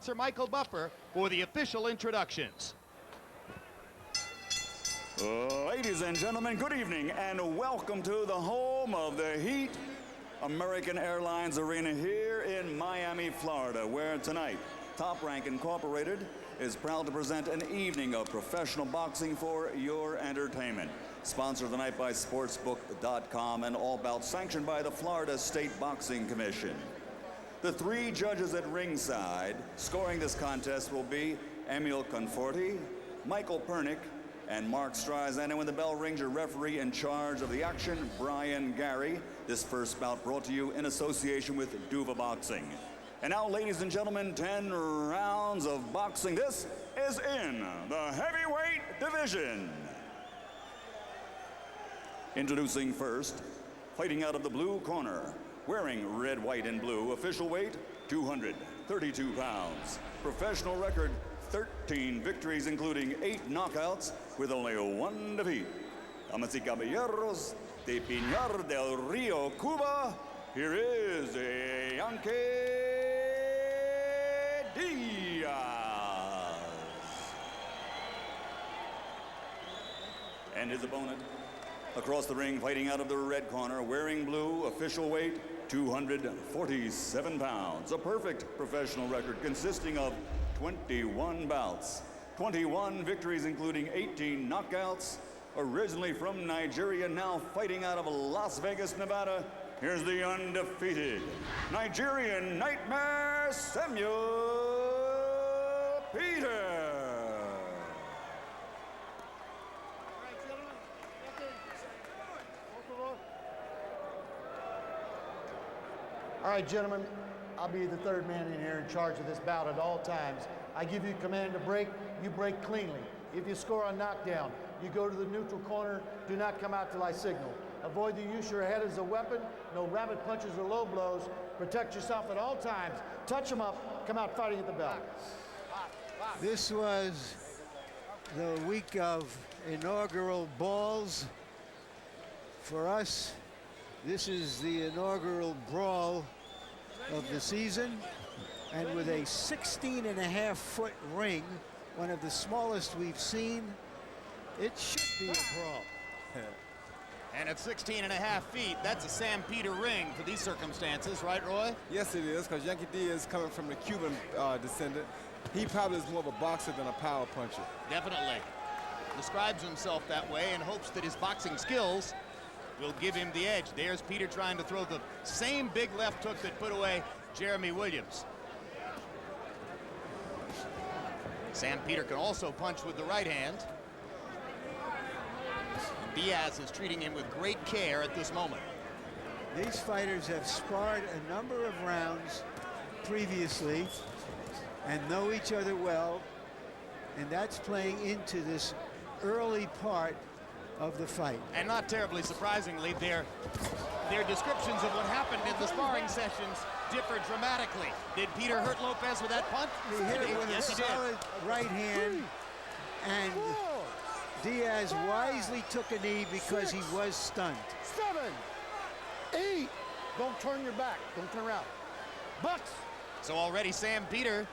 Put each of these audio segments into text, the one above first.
Sir Michael Buffer for the official introductions. Ladies and gentlemen, good evening and welcome to the home of the Heat, American Airlines Arena here in Miami, Florida, where tonight Top Rank Incorporated is proud to present an evening of professional boxing for your entertainment. Sponsored tonight by Sportsbook.com and all bouts sanctioned by the Florida State Boxing Commission. The three judges at ringside scoring this contest will be Emil Conforti, Michael Pernick, and Mark Streisand. And when the bell rings, your referee in charge of the action, Brian Gary. This first bout brought to you in association with Duva Boxing. And now, ladies and gentlemen, 10 rounds of boxing. This is in the heavyweight division. Introducing first, fighting out of the blue corner, wearing red, white, and blue, official weight, 232 pounds. Professional record, 13 victories, including 8 knockouts, with only 1 defeat. Damas y caballeros, de Pinar del Rio, Cuba, here is Vanqui Diaz. And his opponent, across the ring, fighting out of the red corner, wearing blue, official weight, 247 pounds. A perfect professional record consisting of 21 bouts, 21 victories, including 18 knockouts. Originally from Nigeria, now fighting out of Las Vegas, Nevada, here's the undefeated Nigerian Nightmare, Samuel Peter. All right, gentlemen, I'll be the third man in here in charge of this bout at all times. I give you command to break, you break cleanly. If you score a knockdown, you go to the neutral corner, do not come out till I signal. Avoid the use of your head as a weapon, no rabbit punches or low blows. Protect yourself at all times. Touch them up, come out fighting at the bell. This was the week of inaugural balls. For us, this is the inaugural brawl of the season, and with a 16.5-foot ring, one of the smallest we've seen, it should be a brawl. And at 16.5 feet, that's a Sam Peter ring for these circumstances, right, Roy? Yes, it is, because Vanqui Diaz, coming from the Cuban descendant, he probably is more of a boxer than a power puncher. Definitely. Describes himself that way and hopes that his boxing skills will give him the edge. There's Peter trying to throw the same big left hook that put away Jeremy Williams. Sam Peter can also punch with the right hand. Diaz is treating him with great care at this moment. These fighters have sparred a number of rounds previously and know each other well, and that's playing into this early part of the fight. And not terribly surprisingly, their descriptions of what happened in the sparring sessions differ dramatically. Did Peter hurt Lopez with that punch? He hit it with a solid right hand, and Diaz wisely took a knee because he was stunned. 7, 8, don't turn your back, don't turn around. Bucks. So already Sam Peter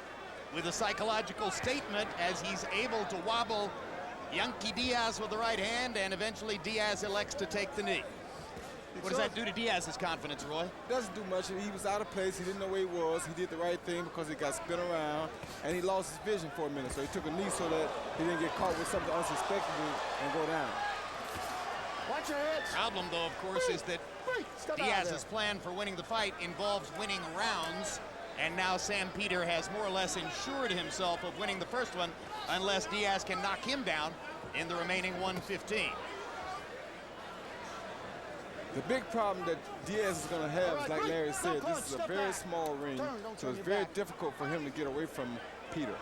with a psychological statement as he's able to wobble Vanqui Diaz with the right hand, and eventually Diaz elects to take the knee. What does that do to Diaz's confidence, Roy? Doesn't do much. He was out of place. He didn't know where he was. He did the right thing because he got spin around, and he lost his vision for a minute. So he took a knee so that he didn't get caught with something unsuspected and go down. Watch your head. Problem, though, of course, is that Diaz's plan for winning the fight involves winning rounds, and now Sam Peter has more or less ensured himself of winning the first one unless Diaz can knock him down in the remaining 115. The big problem that Diaz is going to have is, like Larry said, this is a very small ring, so it's very difficult for him to get away from Peter.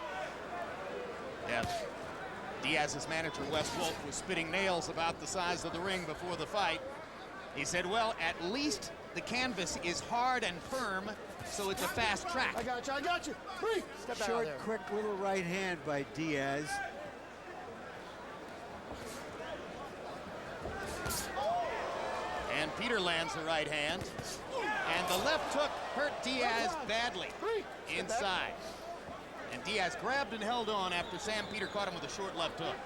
Yes. Diaz's manager, Wes Wolf, was spitting nails about the size of the ring before the fight. He said, well, at least the canvas is hard and firm, so it's a fast track. I got you, I got you. Step out Short, there. quick little right hand by Diaz. And Peter lands the right hand. And the left hook hurt Diaz badly inside. Diaz grabbed and held on after Sam Peter caught him with a short left hook.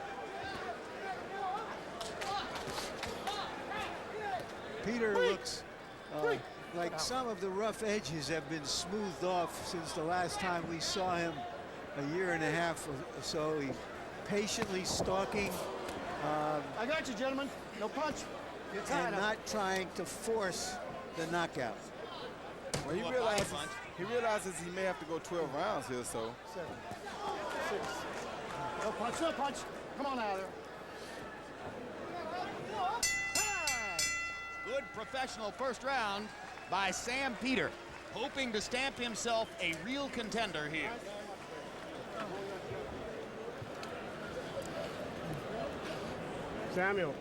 Peter looks like some of the rough edges have been smoothed off since the last time we saw him a year and a half or so. He's patiently stalking. I got you, gentlemen. No punch. You're tied And up. not trying to force the knockout. Well, he realizes he may have to go 12 rounds here, so. 7, 6. No punch, no punch. Come on out of there. Good professional first round by Sam Peter, hoping to stamp himself a real contender here. Samuel,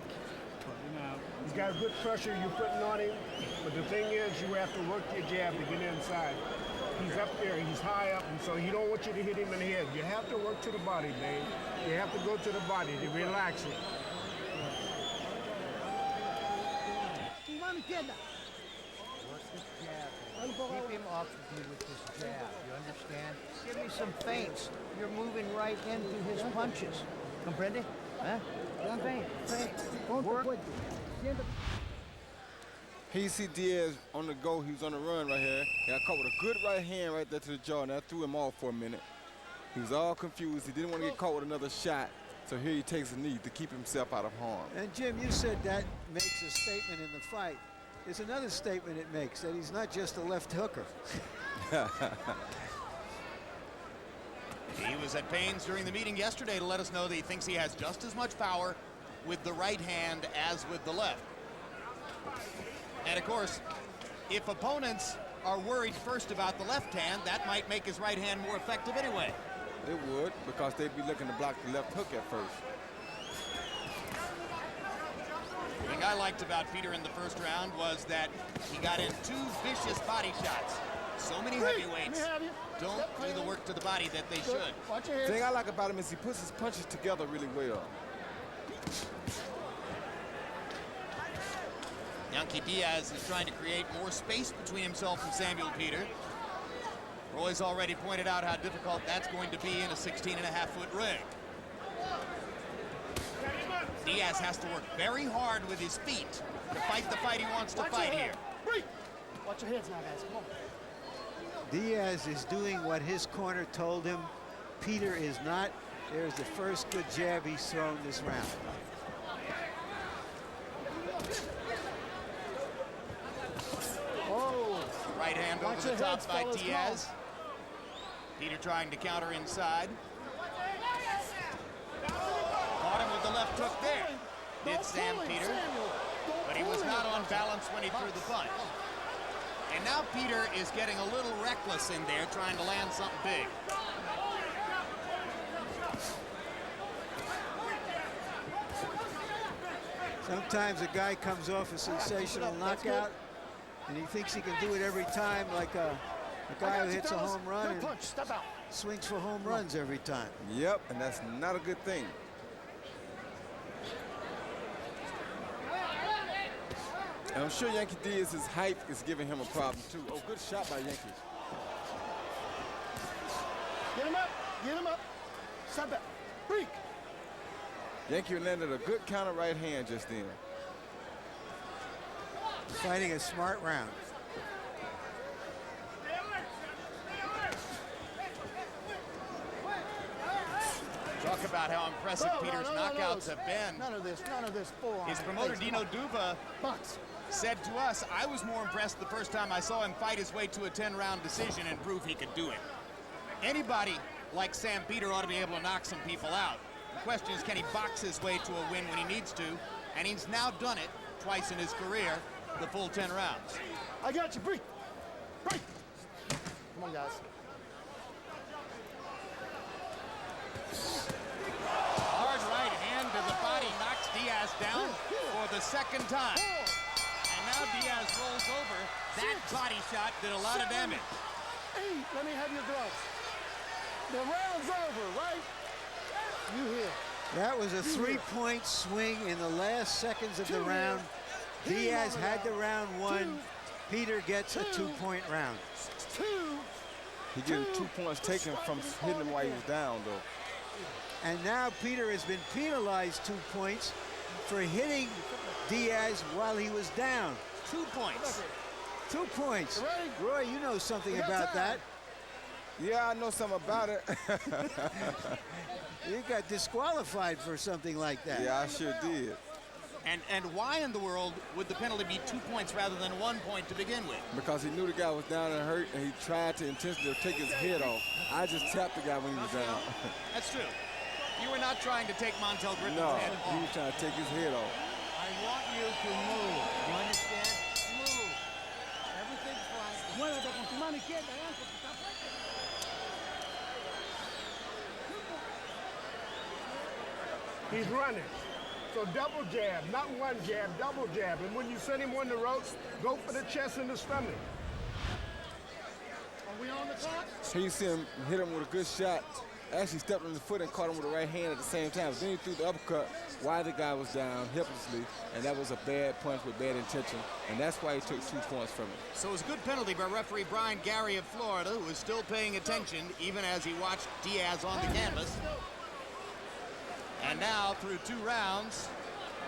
he's got good pressure you're putting on him, but the thing is you have to work your jab to get inside. He's up there, he's high up, and so he don't want you to hit him in the head. You have to work to the body, babe. You have to go to the body to relax it. Keep him off of you with this jab, you understand? Give me some feints. You're moving right into his punches. Comprende? Huh? Work. Here you see Diaz on the go. He was on the run right here. He got caught with a good right hand right there to the jaw, and that threw him off for a minute. He was all confused. He didn't want to get caught with another shot, so here he takes a knee to keep himself out of harm. And Jim, you said that makes a statement in the fight. There's another statement it makes, that he's not just a left hooker. He was at pains during the meeting yesterday to let us know that he thinks he has just as much power with the right hand as with the left. And of course, if opponents are worried first about the left hand, that might make his right hand more effective anyway. It would, because they'd be looking to block the left hook at first. The thing I liked about Peter in the first round was that he got in 2 vicious body shots. So many heavyweights don't do the work to the body that they should. Watch your The head. thing I like about him is he puts his punches together really well. Vanqui Diaz is trying to create more space between himself and Samuel Peter. Roy's already pointed out how difficult that's going to be in a 16.5-foot ring. Diaz has to work very hard with his feet to fight the fight he wants to fight here. Watch your heads now, guys. Come on. Diaz is doing what his corner told him. Peter is not. There's the first good jab he's thrown this round. Oh, Right hand over Watch the your top heads, by fellas, come Diaz. Peter trying to counter inside. Caught him with the left hook there. Did Sam Peter, but he was not on balance when he threw the punch. And now Peter is getting a little reckless in there, trying to land something big. Sometimes a guy comes off a sensational knockout, and he thinks he can do it every time, like a guy who hits a home run and punch. Step out. swings for home runs every time. Yep, and that's not a good thing. And I'm sure Yankee Diaz's height is giving him a problem too. Oh, good shot by Yankee. Get him up. Get him up. Step back. Freak. Yankee landed a good counter right hand just then. Fighting a smart round. Talk about how impressive Peter's knockouts have been. None of this forearm. His promoter, Dino Duva, Box. said to us, I was more impressed the first time I saw him fight his way to a 10-round decision and prove he could do it. Anybody like Sam Peter ought to be able to knock some people out. The question is, can he box his way to a win when he needs to? And he's now done it twice in his career, the full 10 rounds. I got you. Break. Break. Come on, guys. Hard right hand to the body knocks Diaz down for the second time. And now Diaz rolls over. That body shot did a lot of damage. 8. Let me have your gloves. The round's over, right? You here. That was a 3-point swing in the last seconds of the round. Diaz had the round won. Peter gets a 2-point round. 2. He getting 2 points taken from hitting him while he was down, though. And now Peter has been penalized 2 points for hitting Diaz while he was down. 2 points. 2 points. Roy, you know something about that. Yeah, I know something about it. You got disqualified for something like that. Yeah, I sure did. And why in the world would the penalty be 2 points rather than 1 point to begin with? Because he knew the guy was down and hurt, and he tried to intentionally take his head off. I just tapped the guy when he was down. That's true. You were not trying to take Montel Gritton's No, head he off. was trying to take his head off. I want you to move. You understand? Move. Everything's fine. Muévete con tu mano izquierda, Vanqui, que está fuerte. He's running. So double jab, not one jab, double jab. And when you send him on the ropes, go for the chest and the stomach. Are we on the clock? So you see him hit him with a good shot. Actually stepped on his foot and caught him with the right hand at the same time. Then he threw the uppercut while the guy was down helplessly, and that was a bad punch with bad intention, and that's why he took 2 points from it. So it was a good penalty by referee Brian Gary of Florida, who was still paying attention even as he watched Diaz on the canvas. And now, through 2 rounds,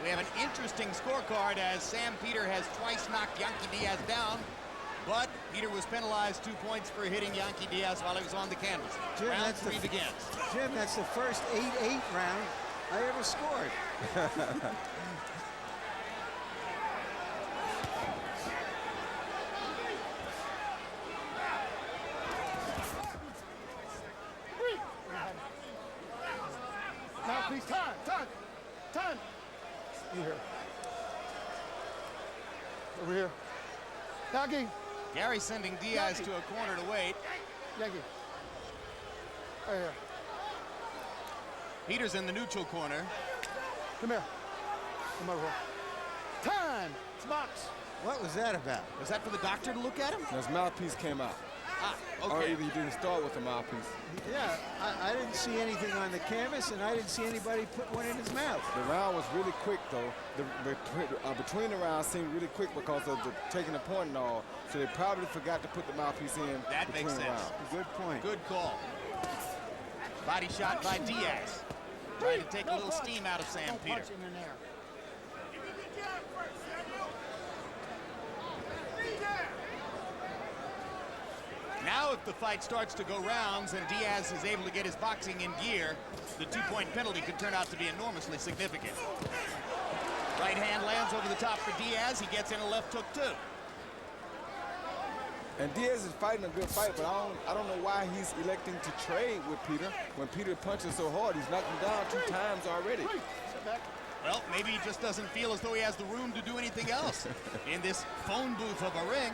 we have an interesting scorecard as Sam Peter has twice knocked Vanqui Diaz down, but Peter was penalized 2 points for hitting Vanqui Diaz while he was on the canvas. Jim, Round that's 3 begins. Jim, that's the first 8-8 round I ever scored. Mouthpiece, time. You here. Over here. Vanqui, Gary sending Diaz to a corner to wait. Vanqui. Right here. Peter's in the neutral corner. Come here. Come over here. Time. It's box. What was that about? Was that for the doctor to look at him? His mouthpiece came out. Ah, Or okay. either he didn't start with the mouthpiece. Yeah, I didn't see anything on the canvas, and I didn't see anybody put one in his mouth. The round was really quick, though. Between the rounds seemed really quick because of the taking the point and all. So they probably forgot to put the mouthpiece in That between makes the sense. rounds. Good point. Good call. Body shot by Diaz. Trying to take a little steam out of Sam Don't Peter. punch him in there. Now if the fight starts to go rounds and Diaz is able to get his boxing in gear, the 2-point penalty could turn out to be enormously significant. Right hand lands over the top for Diaz. He gets in a left hook too. And Diaz is fighting a good fight, but I don't know why he's electing to trade with Peter when Peter punches so hard. He's knocked him down 2 times already. Sit back. Well, maybe he just doesn't feel as though he has the room to do anything else in this phone booth of a ring.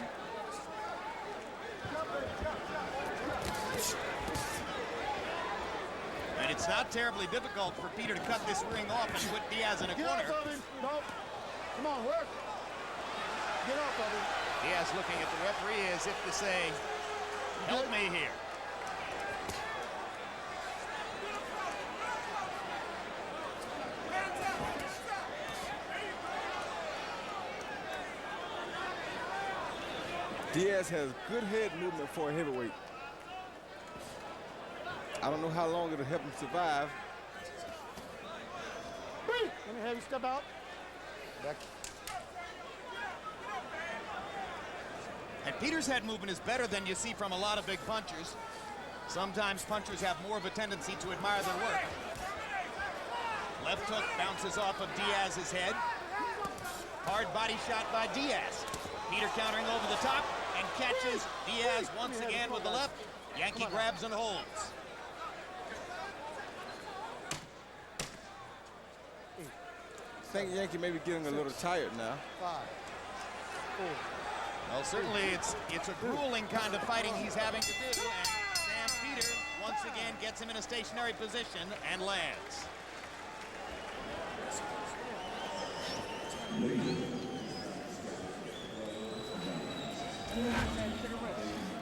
And it's not terribly difficult for Peter to cut this ring off and put Diaz in a Get corner. off of him. No. Come on, work. Get off of him. Diaz looking at the referee as if to say, help me here. Diaz has good head movement for a heavyweight. I don't know how long it'll help him survive. Let me have you step out. Back. And Peter's head movement is better than you see from a lot of big punchers. Sometimes punchers have more of a tendency to admire their work. Left hook bounces off of Diaz's head. Hard body shot by Diaz. Peter countering over the top and catches Diaz once again with the left. Vanqui grabs and holds. I think Vanqui may be getting a little tired now. 5, 4. Well, certainly it's a grueling kind of fighting he's having to do, and Sam Peter once again gets him in a stationary position and lands.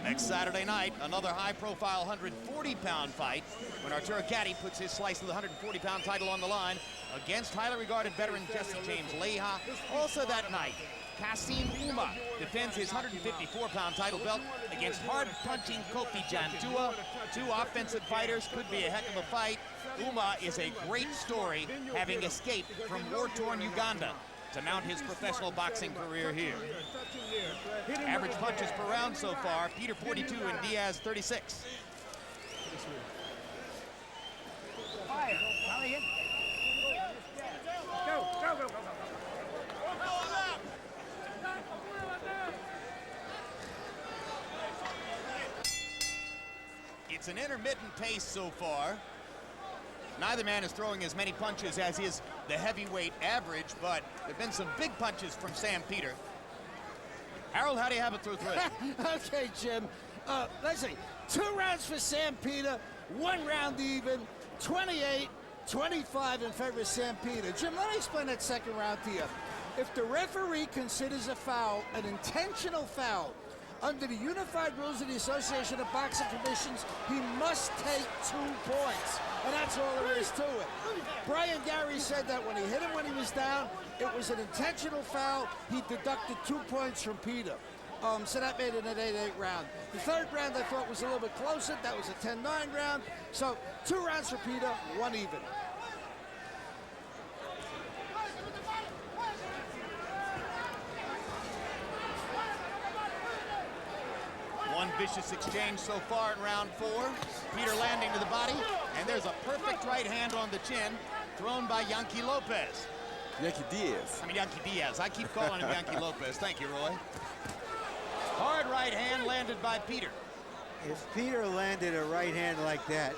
Next Saturday night, another high-profile 140-pound fight when Arturo Gatti puts his slice of the 140-pound title on the line against highly regarded veteran Jesse James Leija. Also that night, Kasim Uma defends his 154-pound title belt against hard-punching Kofi Jantua. Two offensive fighters, could be a heck of a fight. Uma is a great story, having escaped from war-torn Uganda to mount his professional boxing career here. Average punches per round so far, Peter 42 and Diaz 36. Fire. Go, go, go, go, go. It's an intermittent pace so far. Neither man is throwing as many punches as is the heavyweight average, but there have been some big punches from Sam Peter. Harold, how do you have it through three? Okay, Jim. Let's see. 2 rounds for Sam Peter, 1 round even, 28-25 in favor of Sam Peter. Jim, let me explain that second round to you. If the referee considers a foul an intentional foul, under the unified rules of the Association of Boxing Commissions, he must take 2 points. And that's all there is to it. Brian Gary said that when he hit him when he was down, it was an intentional foul. He deducted 2 points from Peter. So that made it an 8-8 round. The third round I thought was a little bit closer. That was a 10-9 round. So 2 rounds for Peter, 1 even. One vicious exchange so far in round 4. Peter landing to the body, and there's a perfect right hand on the chin thrown by Vanqui Lopez. Vanqui Diaz. I keep calling him Vanqui Lopez. Thank you, Roy. Hard right hand landed by Peter. If Peter landed a right hand like that,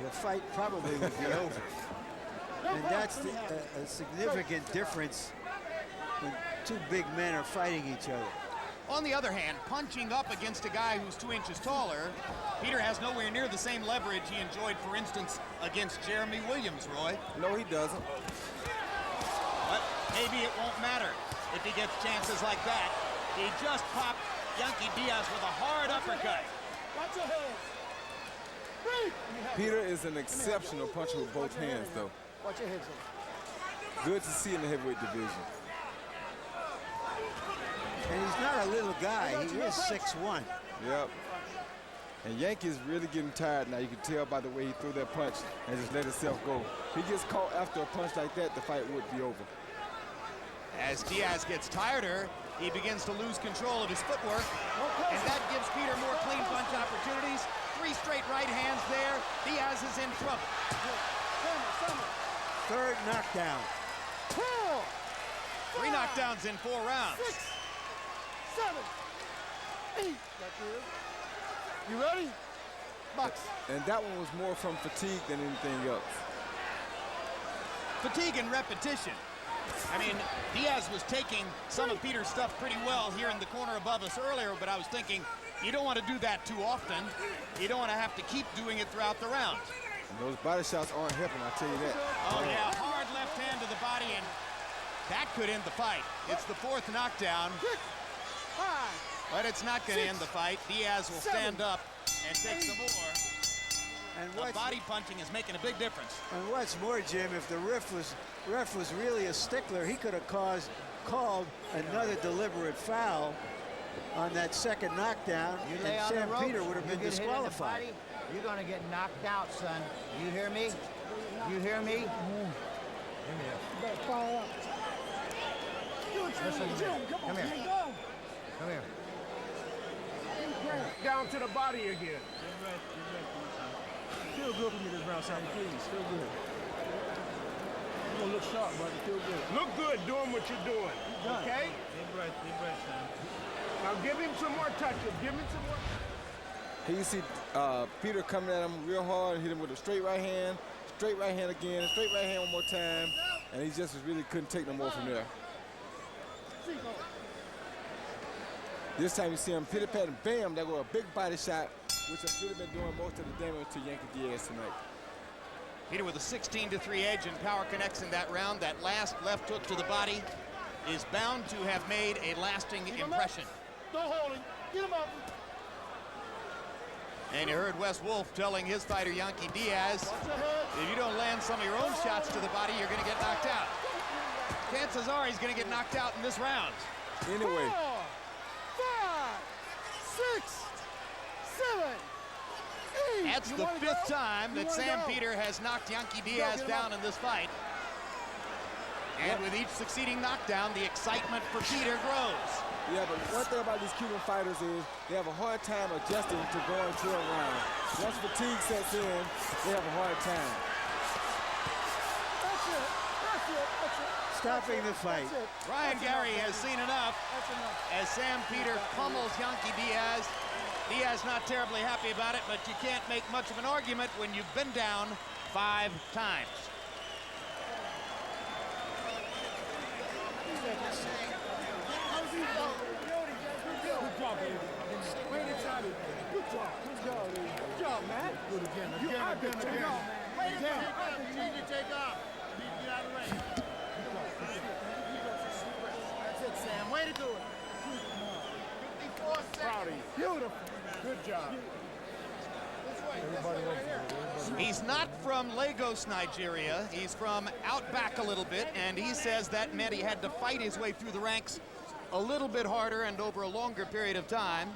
the fight probably would be over. And that's a significant difference when 2 big men are fighting each other. On the other hand, punching up against a guy who's 2 inches taller, Peter has nowhere near the same leverage he enjoyed, for instance, against Jeremy Williams, Roy. No, he doesn't. But maybe it won't matter if he gets chances like that. He just popped Vanqui Diaz with a hard uppercut. Watch your hands. Peter is an exceptional puncher with both hands, though. Watch your heads. Good to see in the heavyweight division. And he's not a little guy. He is 6'1". Yep. And Yankee's really getting tired now. You can tell by the way he threw that punch and just let himself go. If he gets caught after a punch like that, the fight would be over. As Diaz gets tireder, he begins to lose control of his footwork, and that gives Peter more clean punch opportunities. 3 straight right hands there. Diaz is in trouble. Third knockdown. 3 knockdowns in 4 rounds. 7, 8. You ready? Box. And that one was more from fatigue than anything else. Fatigue and repetition. I mean, Diaz was taking some of Peter's stuff pretty well here in the corner above us earlier, but I was thinking, you don't want to do that too often. You don't want to have to keep doing it throughout the round. And those body shots aren't helping, I'll tell you that. Oh, yeah, hard left hand to the body, and that could end the fight. It's the 4th knockdown, but it's not going to end the fight. Diaz will stand up and take some more. And the body punching is making a big difference. And what's more, Jim, if the ref was really a stickler, he could have called another deliberate foul on that second knockdown, and Sam Peter would have been disqualified. You're going to get knocked out, son. You hear me? You hear me? Listen to me. Come here. Come here. Down to the body again. Feel good for me this round, Sammy, please. Feel good. You're gonna look sharp, brother. Feel good. Look good doing what you're doing. Okay? Deep breath, Sam. Now give him some more touches. Give him some more. Here you see Peter coming at him real hard, hit him with a straight right hand again, a straight right hand one more time, and he just really couldn't take no more from there. This time you see him pity-pat and bam, there go a big body shot, which has really been doing most of the damage to Vanqui Diaz tonight. Peter with a 16-3 edge, and power connects in that round. That last left hook to the body is bound to have made a lasting impression. Don't hold him. Get him up. And you heard Wes Wolf telling his fighter, Vanqui Diaz, if you don't land some of your own shots to the body, you're going to get knocked out. Chances are he's going to get knocked out in this round. Anyway. 4, 5, 6, 7, 8. That's the fifth time that Sam Peter has knocked Vanqui Diaz down in this fight. And with each succeeding knockdown, the excitement for Peter grows. Yeah, but one thing about these Cuban fighters is they have a hard time adjusting to going to a round. Once fatigue sets in, they have a hard time. That's it. That's it. That's it. Stopping the fight. Brian Gary has seen enough as Sam Peter pummels Vanqui Diaz. Diaz not terribly happy about it, but you can't make much of an argument when you've been down 5 times. Good job, man. Good again. You need to take off. You need to get out of the way. That's it, Sam. Way to do it. 54 seconds. Proud of you. Beautiful. Good job. He's not from Lagos, Nigeria. He's from out back a little bit, and he says that meant he had to fight his way through the ranks a little bit harder and over a longer period of time.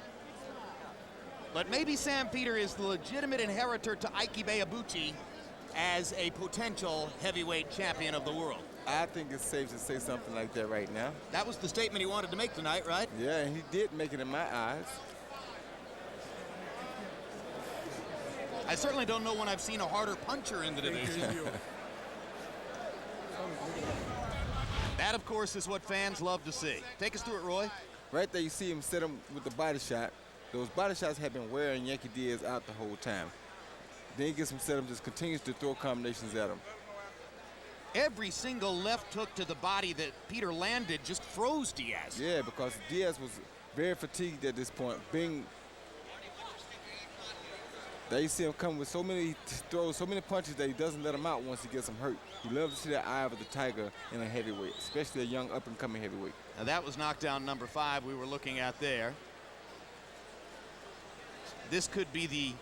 But maybe Sam Peter is the legitimate inheritor to Ike Ibeabuchi as a potential heavyweight champion of the world. I think it's safe to say something like that right now. That was the statement he wanted to make tonight, right? Yeah, and he did make it in my eyes. I certainly don't know when I've seen a harder puncher in the division. That, of course, is what fans love to see. Take us through it, Roy. Right there, you see him set him with the body shot. Those body shots have been wearing Vanqui Diaz out the whole time. Then he gets him set him, just continues to throw combinations at him. Every single left hook to the body that Peter landed just froze Diaz. Yeah, because Diaz was very fatigued at this point. There you see him come with so many throws, so many punches that he doesn't let him out once he gets him hurt. You love to see that eye of the tiger in a heavyweight, especially a young up-and-coming heavyweight. Now that was knockdown number 5 we were looking at there. This could be the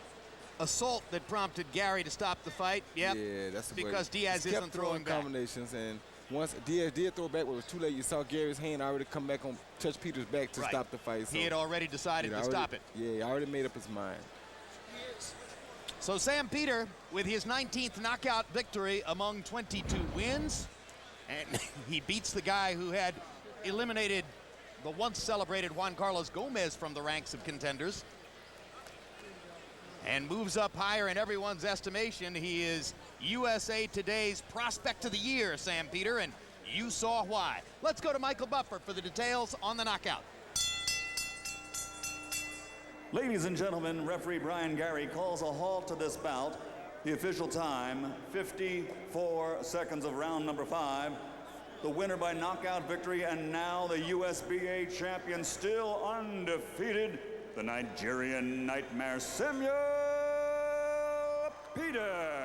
assault that prompted Gary to stop the fight. Yep. Yeah, that's because Diaz isn't throwing back. Combinations, and once Diaz did throw back, but it was too late. You saw Gary's hand already come back on, touch Peter's back to stop the fight. So he had already decided to stop it. Yeah, he already made up his mind. So Sam Peter, with his 19th knockout victory among 22 wins, and he beats the guy who had eliminated the once celebrated Juan Carlos Gomez from the ranks of contenders, and moves up higher in everyone's estimation. He is USA Today's Prospect of the Year, Sam Peter, and you saw why. Let's go to Michael Buffer for the details on the knockout. Ladies and gentlemen, referee Brian Gary calls a halt to this bout. The official time, 54 seconds of round number 5. The winner by knockout victory, and now the USBA champion, still undefeated, the Nigerian Nightmare, Samuel Peter.